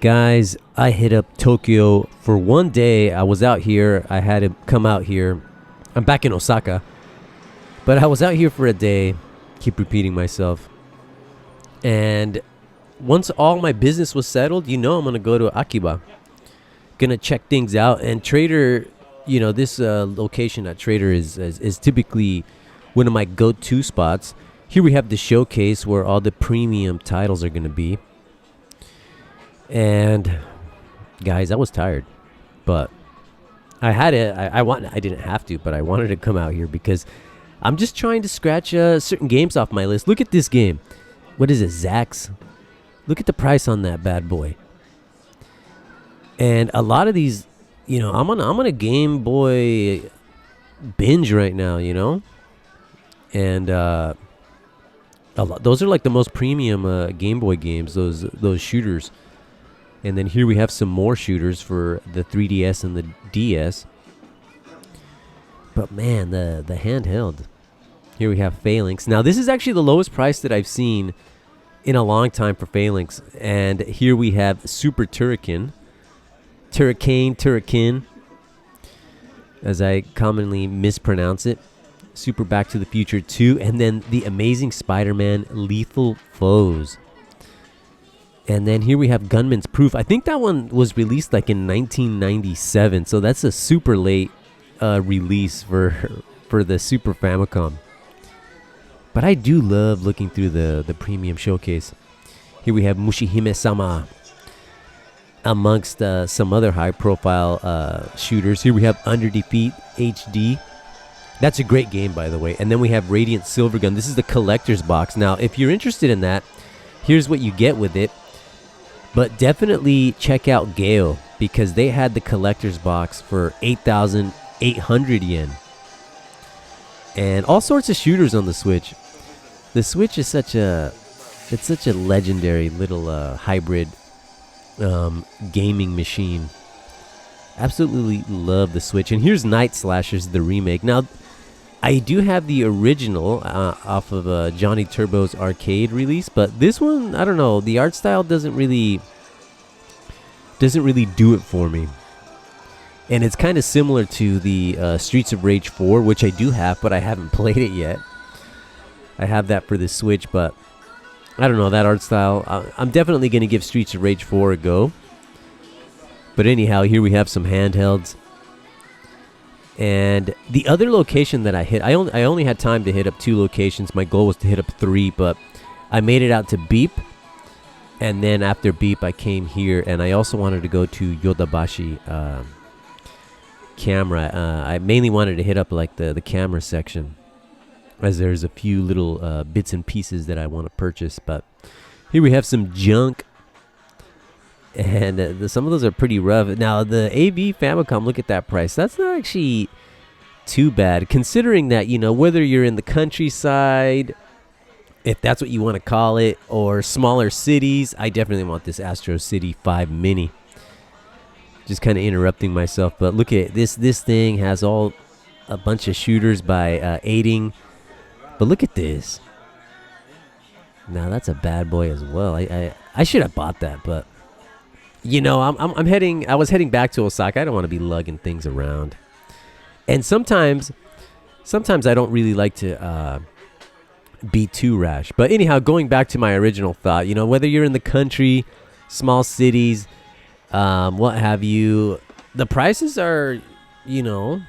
Guys, I hit up Tokyo for one day. I was out here. I had to come out here. I'm back in Osaka, but I was out here for a day. Keep repeating myself. And once all my business was settled, I'm going to go to Akiba. Going to check things out. And Trader, this location at Trader is typically one of my go-to spots. Here we have the showcase where all the premium titles are going to be. And guys, I was tired, but I had it. I didn't have to, but I wanted to come out here because I'm just trying to scratch certain games off my list. Look at this game. What is it, Zax? Look at the price on that bad boy. And a lot of these, I'm on a Game Boy binge right now, and those are like the most premium Game Boy games. Those shooters. And then here we have some more shooters for the 3DS and the DS. But man, the handheld. Here we have Phalanx. Now this is actually the lowest price that I've seen in a long time for Phalanx. And here we have Super Turrican, as I commonly mispronounce it. Super Back to the Future 2. And then the Amazing Spider-Man Lethal Foes. And then here we have Gunman's Proof. I think that one was released like in 1997. So that's a super late release for the Super Famicom. But I do love looking through the premium showcase. Here we have Mushihime-sama amongst some other high-profile shooters. Here we have Under Defeat HD. That's a great game, by the way. And then we have Radiant Silvergun. This is the collector's box. Now, if you're interested in that, here's what you get with it. But definitely check out Gale because they had the collector's box for 8,800 yen. And all sorts of shooters on the Switch. The Switch is such a legendary little hybrid gaming machine. Absolutely love the Switch. And here's Night Slashers, the remake. Now, I do have the original off of Johnny Turbo's arcade release, but this one, I don't know, the art style doesn't really do it for me. And it's kind of similar to the Streets of Rage 4, which I do have, but I haven't played it yet. I have that for the Switch, but I don't know, that art style. I'm definitely going to give Streets of Rage 4 a go. But anyhow, here we have some handhelds. And the other location that I hit, I only had time to hit up 2 locations. My goal was to hit up 3, but I made it out to Beep. And then after Beep, I came here. And I also wanted to go to Yodobashi camera. I mainly wanted to hit up like the camera section, as there's a few little bits and pieces that I want to purchase. But here we have some junk. And some of those are pretty rough. Now, the AV Famicom, look at that price. That's not actually too bad, considering that, whether you're in the countryside, if that's what you want to call it, or smaller cities, I definitely want this Astro City 5 Mini. Just kind of interrupting myself, but look at this. This thing has a bunch of shooters by aiding. But look at this. Now, that's a bad boy as well. I should have bought that, but... I was heading back to Osaka. I don't want to be lugging things around. And sometimes I don't really like to be too rash. But anyhow, going back to my original thought, whether you're in the country, small cities, what have you, the prices are, they're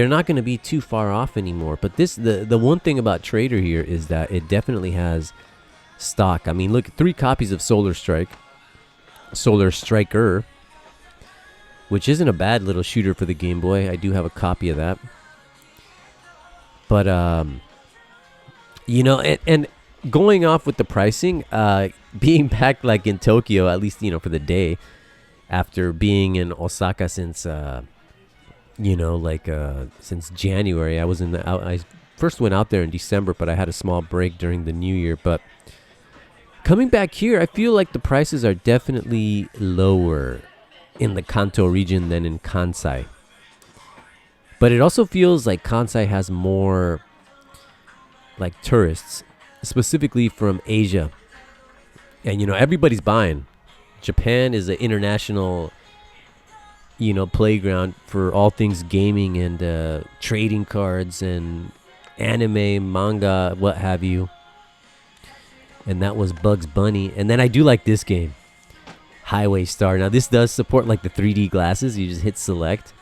not going to be too far off anymore. But the one thing about Trader here is that it definitely has stock. I mean, look, 3 copies of Solar Striker, which isn't a bad little shooter for the Game Boy. I do have a copy of that. But, and going off with the pricing, being back like in Tokyo, at least, for the day, after being in Osaka since, since January. I first went out there in December, but I had a small break during the New Year. But coming back here, I feel like the prices are definitely lower in the Kanto region than in Kansai. But it also feels like Kansai has more like tourists, specifically from Asia. And everybody's buying. Japan is an international, playground for all things gaming and trading cards and anime, manga, what have you. And that was Bugs Bunny. And then I do like this game, Highway Star. Now this does support like the 3D glasses. You just hit select,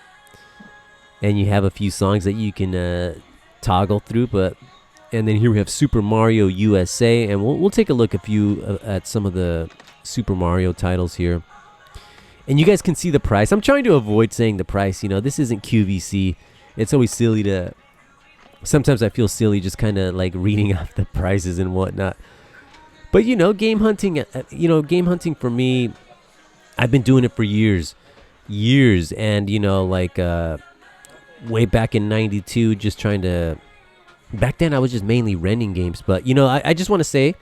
and you have a few songs that you can toggle through. And then here we have Super Mario USA, and we'll take a look at some of the Super Mario titles here. And you guys can see the price. I'm trying to avoid saying the price. This isn't QVC. It's always silly to. Sometimes I feel silly just kind of like reading off the prices and whatnot. But game hunting. Game hunting for me, I've been doing it for years, and way back in '92, just trying to. Back then, I was just mainly renting games. But I just want to say,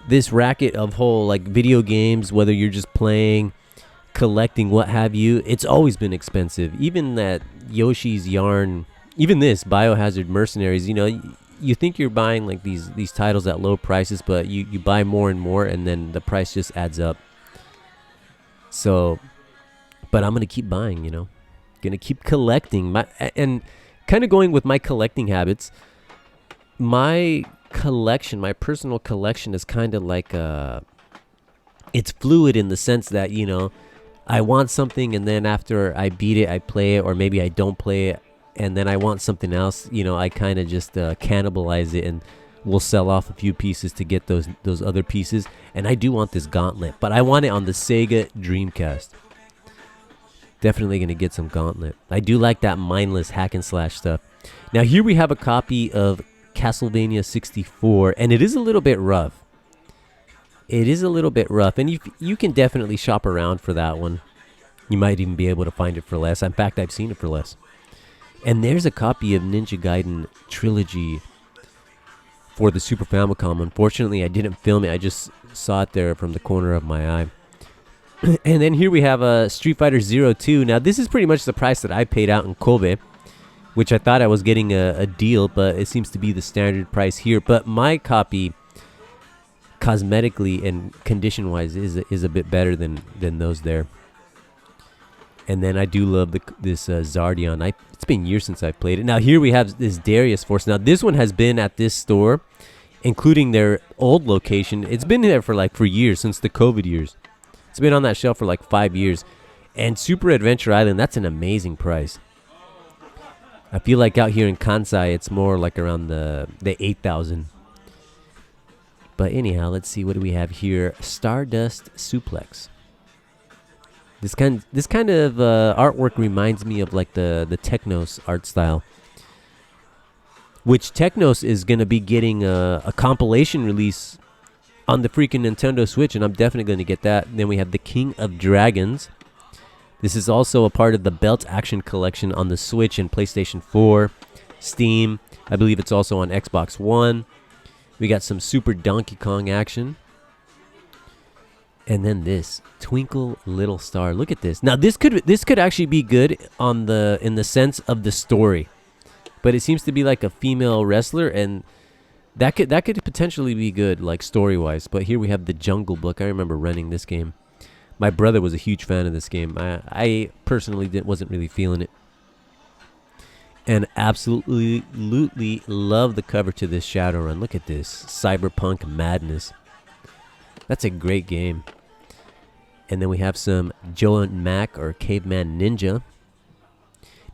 this racket of whole like video games, whether you're just playing, collecting, what have you, it's always been expensive. Even that Yoshi's Yarn, even this Biohazard Mercenaries, you think you're buying like these titles at low prices, but you buy more and more, and then the price just adds up. So, but I'm gonna keep buying, gonna keep collecting and kind of going with my collecting habits. My personal collection is kind of like it's fluid in the sense that I want something, and then after I beat it, I play it, or maybe I don't play it, and then I want something else. I kind of just cannibalize it, and we'll sell off a few pieces to get those other pieces. And I do want this Gauntlet, but I want it on the Sega Dreamcast. Definitely gonna get some Gauntlet. I do like that mindless hack and slash stuff. Now here we have a copy of Castlevania 64, and it is a little bit rough. And you can definitely shop around for that one. You might even be able to find it for less. In fact, I've seen it for less. And there's a copy of Ninja Gaiden Trilogy for the Super Famicom. Unfortunately, I didn't film it. I just saw it there from the corner of my eye. And then here we have a Street Fighter 02. Now, this is pretty much the price that I paid out in Kobe, which I thought I was getting a deal, but it seems to be the standard price here. But my copy, cosmetically and condition-wise, is a bit better than those there. And then I do love this Zardion. It's been years since I've played it. Now here we have this Darius Force. Now this one has been at this store, including their old location. It's been there for years, since the COVID years. It's been on that shelf for like 5 years. And Super Adventure Island, that's an amazing price. I feel like out here in Kansai, it's more like around the 8,000. But anyhow, let's see, what do we have here? Stardust Suplex. This kind of artwork reminds me of like the Technos art style, which Technos is going to be getting a compilation release on the freaking Nintendo Switch, and I'm definitely going to get that. And then we have the King of Dragons. This is also a part of the Belt Action Collection on the Switch and PlayStation 4, Steam. I believe it's also on Xbox One. We got some Super Donkey Kong action. And then this Twinkle Little Star. Look at this. Now this could actually be good in the sense of the story, but it seems to be like a female wrestler, and that could potentially be good, like story wise. But here we have the Jungle Book. I remember renting this game. My brother was a huge fan of this game. I personally wasn't really feeling it, and absolutely love the cover to this Shadowrun. Look at this Cyberpunk Madness. That's a great game. And then we have some Joe and Mac, or Caveman Ninja.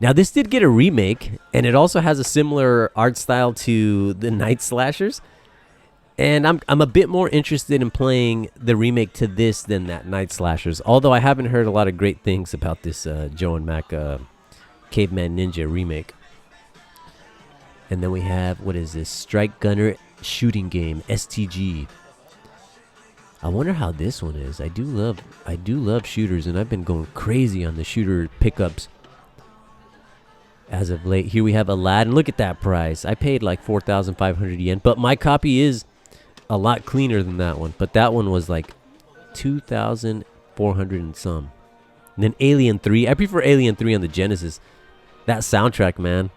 Now this did get a remake, and it also has a similar art style to the Night Slashers. And I'm a bit more interested in playing the remake to this than that Night Slashers. Although I haven't heard a lot of great things about this Joe and Mac Caveman Ninja remake. And then we have, what is this? Strike Gunner Shooting Game, STG. I wonder how this one is. I do love shooters, and I've been going crazy on the shooter pickups as of late. Here we have Aladdin. Look at that price. I paid like 4,500 yen, but my copy is a lot cleaner than that one. But that one was like 2,400 and some. And then Alien 3. I prefer Alien 3 on the Genesis. That soundtrack, man.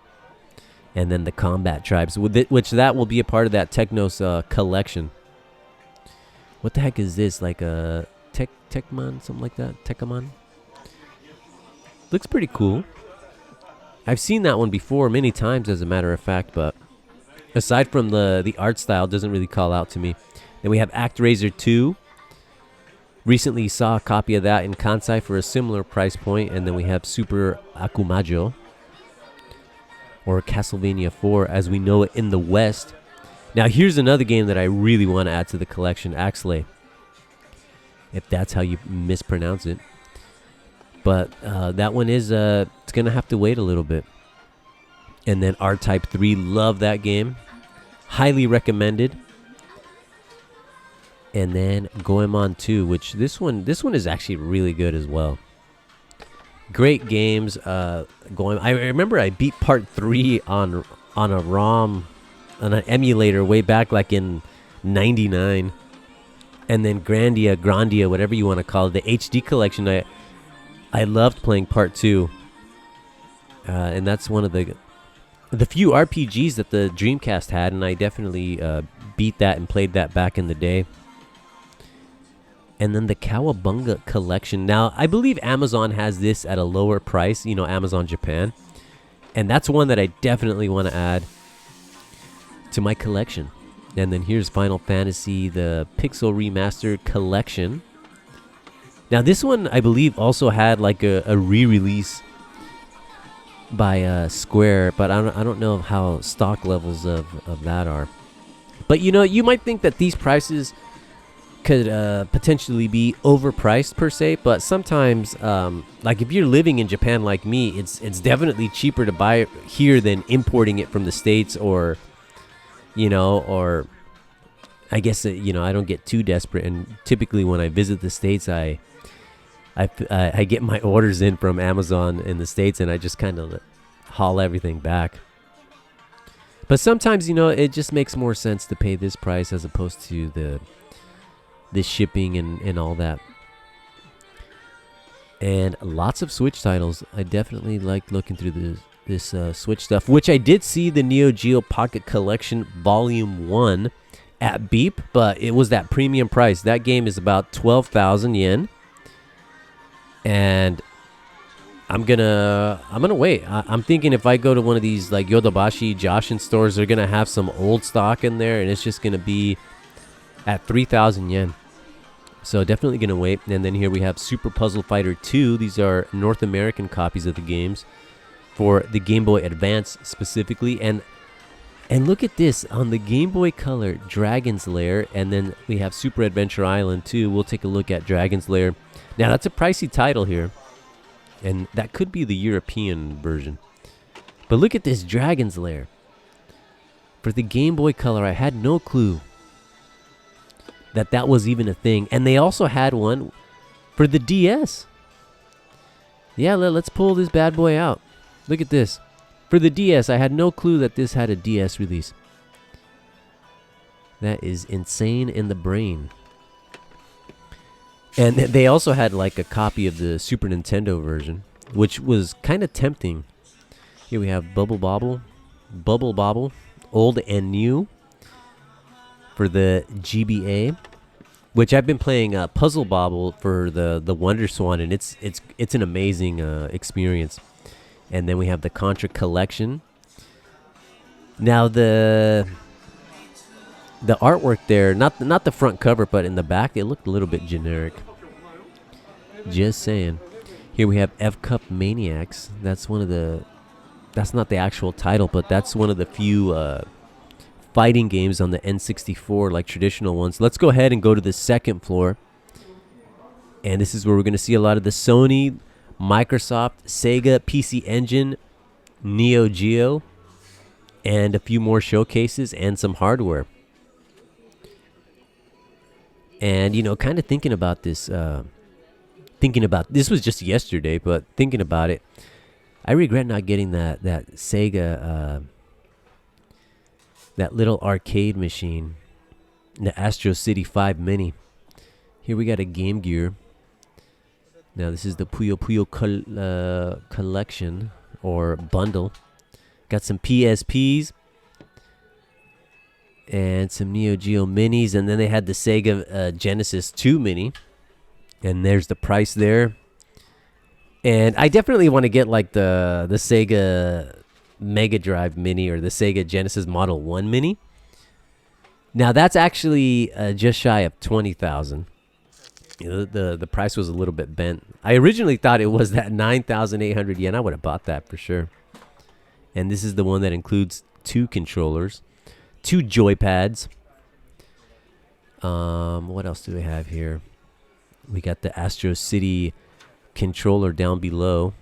And then the Combat Tribes, which that will be a part of that Technos collection. What the heck is this? Like a Tekmon, something like that. Tekamon. Looks pretty cool. I've seen that one before many times, as a matter of fact, but aside from the art style, doesn't really call out to me. Then we have ActRaiser 2. Recently saw a copy of that in Kansai for a similar price point. And then we have Super Akumajo, or Castlevania 4 as we know it in the West. Now here's another game that I really want to add to the collection, Axley, if that's how you mispronounce it. But that one is it's gonna have to wait a little bit. And then R-Type 3, love that game, highly recommended. And then Goemon 2, which this one is actually really good as well. Great games. I remember I beat part 3 on a ROM, on an emulator way back like in '99. And then Grandia, whatever you want to call it, the HD collection. I loved playing part 2. And that's one of the few RPGs that the Dreamcast had, and I definitely beat that and played that back in the day. And then the Kawabunga collection. Now, I believe Amazon has this at a lower price, Amazon Japan. And that's one that I definitely want to add to my collection. And then here's Final Fantasy, the Pixel Remastered Collection. Now, this one, I believe, also had like a re-release by Square, but I don't know how stock levels of that are. But, you might think that these prices could potentially be overpriced per se, but sometimes like if you're living in Japan like me, it's definitely cheaper to buy it here than importing it from the States, or I guess I don't get too desperate, and typically when I visit the States, I get my orders in from Amazon in the States, and I just kind of haul everything back. But sometimes it just makes more sense to pay this price as opposed to the shipping and all that. And lots of Switch titles. I definitely like looking through this Switch stuff, which I did see the Neo Geo Pocket Collection Volume 1 at Beep, but it was that premium price. That game is about 12,000 yen. And I'm gonna wait. I'm thinking if I go to one of these like Yodobashi, Joshin stores, they're gonna have some old stock in there, and it's just gonna be at 3,000 yen. So definitely going to wait. And then here we have Super Puzzle Fighter 2. These are North American copies of the games for the Game Boy Advance specifically. And look at this. On the Game Boy Color, Dragon's Lair. And then we have Super Adventure Island 2. We'll take a look at Dragon's Lair. Now, that's a pricey title here. And that could be the European version. But look at this Dragon's Lair. For the Game Boy Color, I had no clue that was even a thing. And they also had one for the DS. Yeah, let's pull this bad boy out. Look at this. For the DS, I had no clue that this had a DS release. That is insane in the brain. And they also had like a copy of the Super Nintendo version, which was kind of tempting. Here we have Bubble Bobble, old and new, for the GBA, which I've been playing Puzzle Bobble for the Wonder Swan, and it's an amazing experience. And then we have the Contra Collection. Now the artwork there, not the front cover, but in the back, it looked a little bit generic. Just saying. Here we have F Cup Maniacs. That's not the actual title, but that's one of the few fighting games on the N64, like traditional ones. Let's go ahead and go to the second floor. And this is where we're going to see a lot of the Sony, Microsoft, Sega, PC Engine, Neo Geo, and a few more showcases and some hardware. And, kind of thinking about this, this was just yesterday, but thinking about it, I regret not getting that Sega, that little arcade machine, the Astro City 5 Mini. Here we got a Game Gear. Now this is the Puyo Puyo collection or bundle. Got some PSPs and some Neo Geo Minis, and then they had the Sega Genesis 2 Mini. And there's the price there. And I definitely want to get like the Sega Mega Drive Mini or the Sega Genesis Model 1 Mini. Now that's actually just shy of 20,000. The price was a little bit bent. I originally thought it was that 9,800 yen. I would have bought that for sure. And this is the one that includes 2 controllers, 2 joypads. What else do we have here? We got the Astro City controller down below,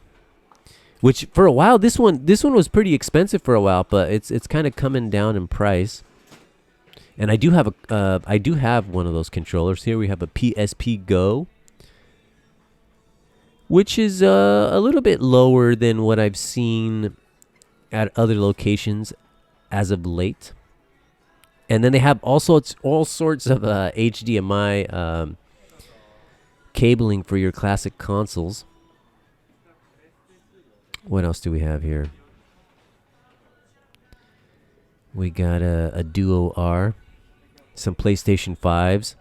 which for a while this one was pretty expensive for a while, but it's kind of coming down in price. And I do have one of those controllers here. We have a PSP Go, which is a little bit lower than what I've seen at other locations as of late. And then they have all sorts of HDMI cabling for your classic consoles. What else do we have here? We got a Duo R, some PlayStation 5s.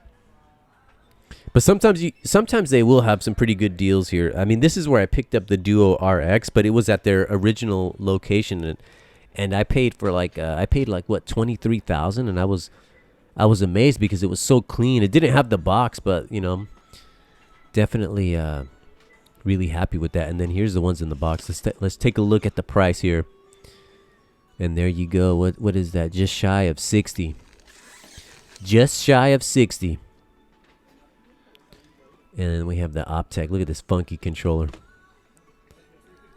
But sometimes they will have some pretty good deals here. I mean, this is where I picked up the Duo RX, but it was at their original location, and I paid like what, 23,000, and I was amazed because it was so clean. It didn't have the box, but definitely really happy with that. And then here's the ones in the box. Let's take a look at the price here. And there you go. What is that? Just shy of 60. Just shy of 60. And we have the Optec. Look at this funky controller.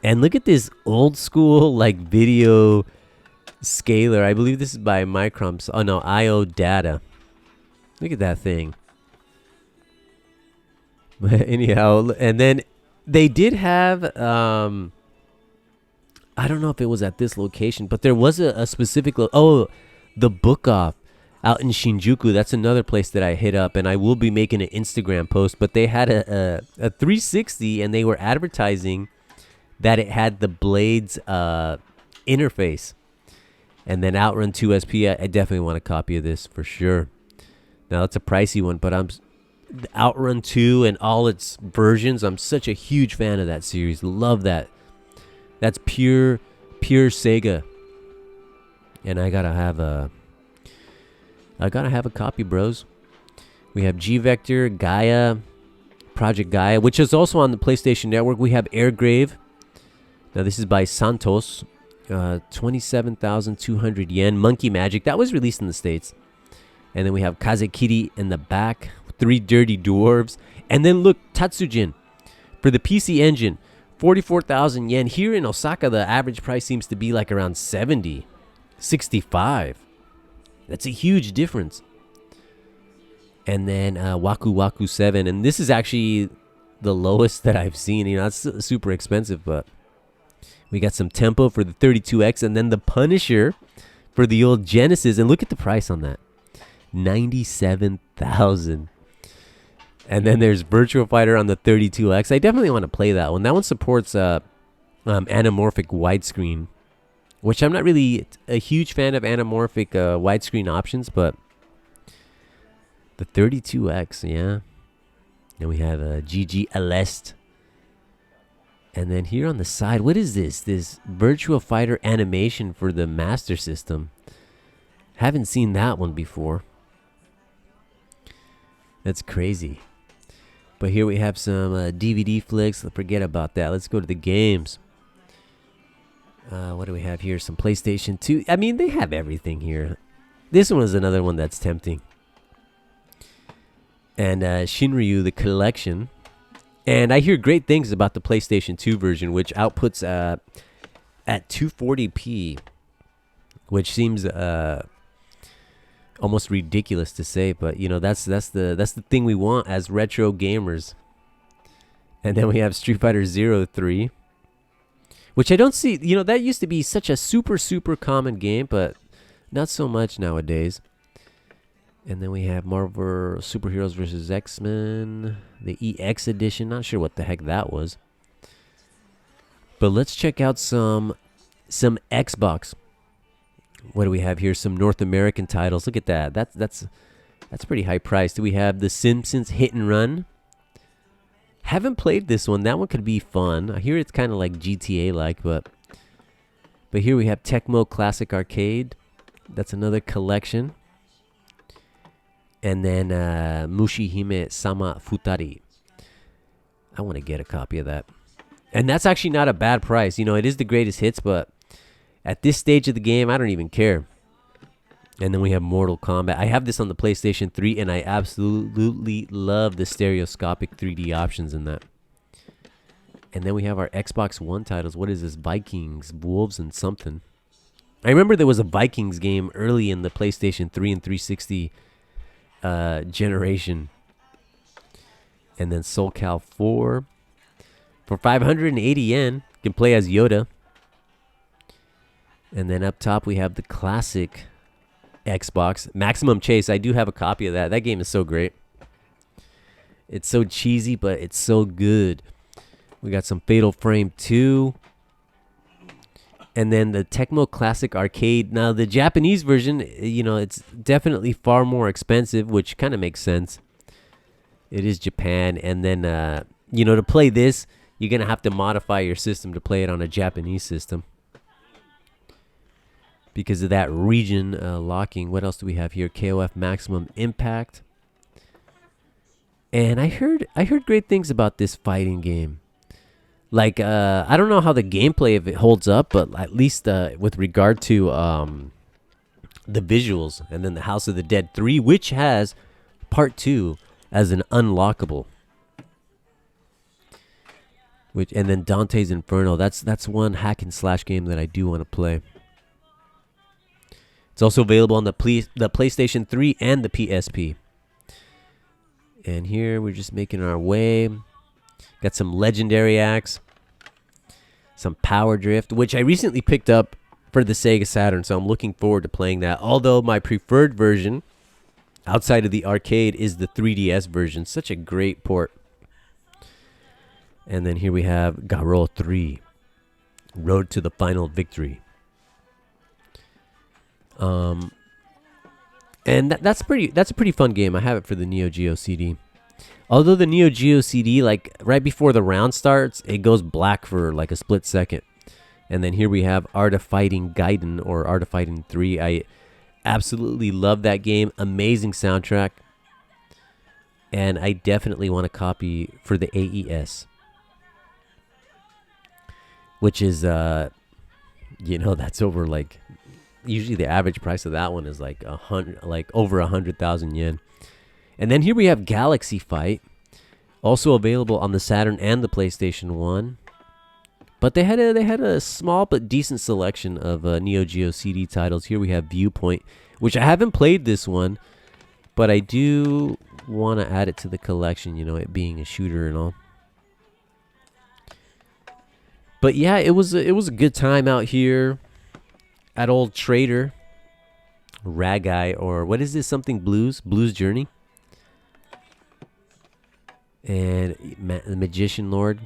And look at this old school like video scaler. I believe this is by Micron. Oh no, IO Data. Look at that thing. But anyhow, and then they did have I don't know if it was at this location, but there was a specific the Book Off out in Shinjuku. That's another place that I hit up, and I will be making an Instagram post. But they had a 360, and they were advertising that it had the Blades interface. And then Outrun 2 SP, I definitely want a copy of this for sure. Now it's a pricey one, but Outrun 2 and all its versions, I'm such a huge fan of that series. Love that. That's pure Sega. And I gotta have a copy, bros. We have G-Vector, Gaia, Project Gaia, which is also on the PlayStation Network. We have Airgrave. Now this is by Santos. 27,200 yen. Monkey Magic. That was released in the States. And then we have Kazekiri in the back. 3 Dirty Dwarves. And then look, Tatsujin for the PC Engine. 44,000 yen. Here in Osaka, the average price seems to be like around 70, 65. That's a huge difference. And then Waku Waku 7. And this is actually the lowest that I've seen. It's super expensive, but we got some Tempo for the 32X. And then the Punisher for the old Genesis. And look at the price on that. 97,000. And then there's Virtua Fighter on the 32X. I definitely want to play that one. That one supports anamorphic widescreen, which I'm not really a huge fan of anamorphic widescreen options, but the 32X, yeah. And we have GG Aleste. And then here on the side, what is this? This Virtua Fighter animation for the Master System. Haven't seen that one before. That's crazy. But here we have some DVD flicks. Forget about that. Let's go to the games. What do we have here? Some PlayStation 2. I mean, they have everything here. This one is another one that's tempting. And Shinryu, the collection. And I hear great things about the PlayStation 2 version, which outputs at 240p, which seems almost ridiculous to say, but that's the thing we want as retro gamers. And then we have Street Fighter 03, which I don't see. That used to be such a super common game, but not so much nowadays. And then we have Marvel Superheroes vs. X-Men, the EX edition. Not sure what the heck that was. But let's check out some Xbox. What do we have here? Some North American titles. Look at that. That's pretty high priced. We have The Simpsons Hit and Run. Haven't played this one. That one could be fun. I hear it's kind of like GTA-like, but here we have Tecmo Classic Arcade. That's another collection. And then Mushihime Sama Futari. I want to get a copy of that. And that's actually not a bad price. You know, it is the greatest hits, but at this stage of the game, I don't even care. And then we have Mortal Kombat. I have this on the PlayStation 3, and I absolutely love the stereoscopic 3D options in that. And then we have our Xbox One titles. What is this? Vikings, Wolves, and something. I remember there was a Vikings game early in the PlayStation 3 and 360 generation. And then Soul Cal 4. For 580 yen, you can play as Yoda. And then up top, we have the classic Xbox Maximum Chase. I do have a copy of that. That game is so great. It's so cheesy, but it's so good. We got some Fatal Frame 2. And then the Tecmo Classic Arcade. Now, the Japanese version, you know, it's definitely far more expensive, which kind of makes sense. It is Japan. And then, you know, to play this, you're going to have to modify your system to play it on a Japanese system. Because of that region locking. What else do we have here? KOF Maximum Impact. And I heard great things about this fighting game. Like, I don't know how the gameplay of it holds up, but at least with regard to the visuals. And then the House of the Dead 3, which has Part 2 as an unlockable. And then Dante's Inferno. That's one hack and slash game that I do want to play. It's also available on the PlayStation 3 and the PSP. And here we're just making our way. Got some legendary acts. Some Power Drift, which I recently picked up for the Sega Saturn, so I'm looking forward to playing that. Although my preferred version, outside of the arcade, is the 3DS version. Such a great port. And then here we have Garou 3, Road to the Final Victory. And that's a pretty fun game. I have it for the Neo Geo CD. Although the Neo Geo CD, like right before the round starts, it goes black for like a split second. And then here we have Art of Fighting Gaiden, or Art of Fighting 3. I absolutely love that game. Amazing soundtrack. And I definitely want a copy for the AES. Which is, you know, that's over like... Usually the average price of that one is like over 100,000 yen. And then here we have Galaxy Fight, also available on the Saturn and the PlayStation 1. But they had a small but decent selection of Neo Geo CD titles. Here we have Viewpoint, which I haven't played this one, but I do want to add it to the collection, you know, it being a shooter and all. But yeah, it was a good time out here at Old Trader, Ragai, or what is this? Something Blues Journey. And the Magician Lord.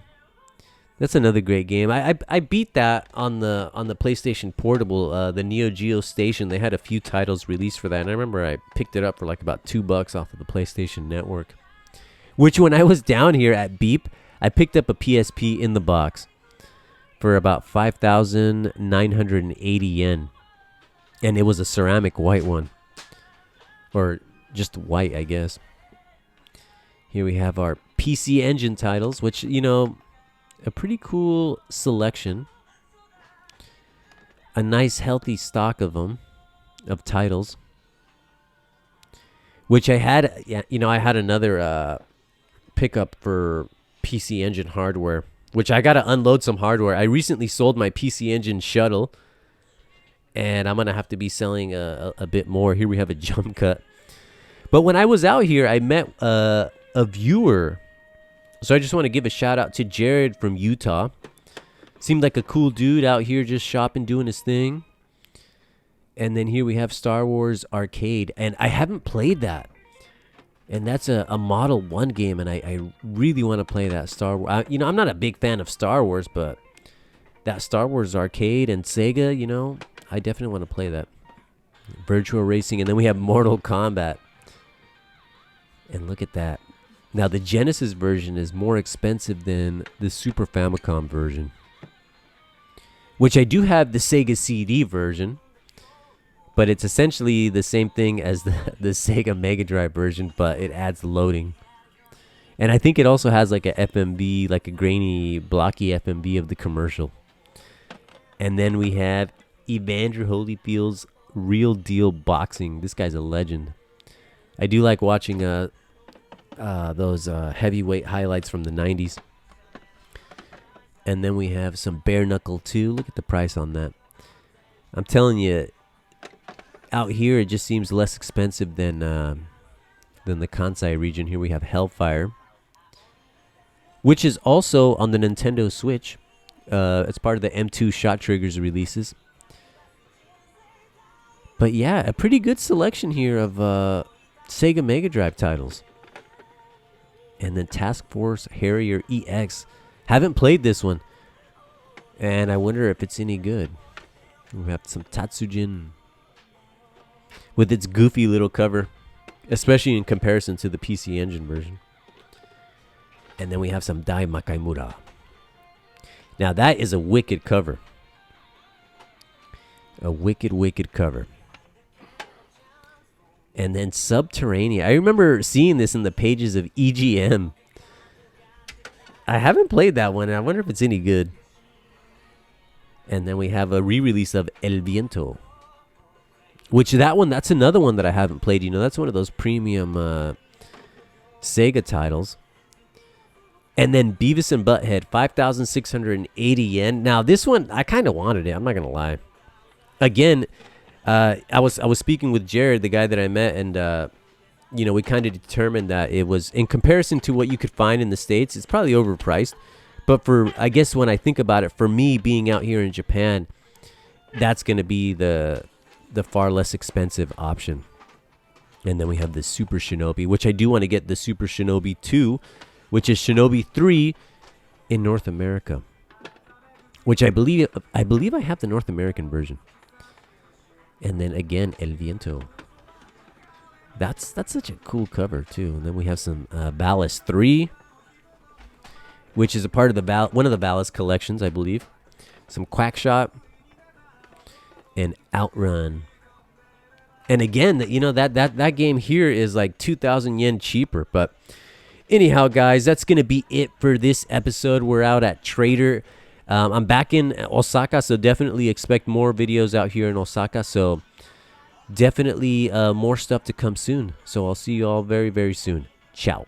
That's another great game. I beat that on the PlayStation Portable, the Neo Geo Station. They had a few titles released for that, and I remember I picked it up for like about $2 off of the PlayStation Network. Which, when I was down here at Beep, I picked up a PSP in the box for about 5,980 yen. And it was a ceramic white one. Or just white, I guess. Here we have our PC Engine titles, which, you know, a pretty cool selection. A nice, healthy stock of them, of titles. Which I had, you know, I had another pickup for PC Engine hardware, which I got to unload some hardware. I recently sold my PC Engine shuttle, and I'm going to have to be selling a bit more. Here we have a jump cut. But when I was out here, I met a viewer. So I just want to give a shout out to Jared from Utah. Seemed like a cool dude out here just shopping, doing his thing. And then here we have Star Wars Arcade. And I haven't played that. And that's a Model 1 game, and I really want to play that Star Wars. You know, I'm not a big fan of Star Wars, but that Star Wars Arcade and Sega, you know, I definitely want to play that. Virtual Racing, and then we have Mortal Kombat. And look at that. Now, the Genesis version is more expensive than the Super Famicom version, which I do have the Sega CD version, but it's essentially the same thing as the Sega Mega Drive version, but it adds loading. And I think it also has like a FMV, like a grainy, blocky FMV of the commercial. And then we have Evander Holyfield's Real Deal Boxing. This guy's a legend. I do like watching those heavyweight highlights from the 90s. And then we have some Bare Knuckle 2. Look at the price on that. I'm telling you, out here it just seems less expensive than the Kansai region. Here we have Hellfire, which is also on the Nintendo Switch. It's part of the M2 Shot Triggers releases. But yeah, a pretty good selection here of Sega Mega Drive titles. And then Task Force Harrier EX. Haven't played this one, and I wonder if it's any good. We have some Tatsujin with its goofy little cover, especially in comparison to the PC Engine version. And then we have some Dai Makaimura. Now that is a wicked cover. A wicked, wicked cover. And then Subterranea. I remember seeing this in the pages of EGM. I haven't played that one, and I wonder if it's any good. And then we have a re-release of El Viento. Which that's another one that I haven't played. You know, that's one of those premium Sega titles. And then Beavis and Butthead, 5,680 yen. Now, this one, I kind of wanted it. I'm not going to lie. Again, I was speaking with Jared, the guy that I met, and we kind of determined that it was, in comparison to what you could find in the States, it's probably overpriced. But I guess when I think about it, for me being out here in Japan, that's going to be the far less expensive option. And then we have the Super Shinobi, which I do want to get the Super Shinobi 2, which is Shinobi 3 in North America. Which I believe I have the North American version. And then again, El Viento. That's such a cool cover too. And then we have some Ballast 3, which is a part of one of the Ballast collections, I believe. Some Quackshot and Outrun. And again, that game here is like 2,000 yen cheaper. But anyhow, guys, that's gonna be it for this episode. We're out at Trader. I'm back in Osaka, so definitely expect more videos out here in Osaka. So definitely more stuff to come soon. So I'll see you all very, very soon. Ciao.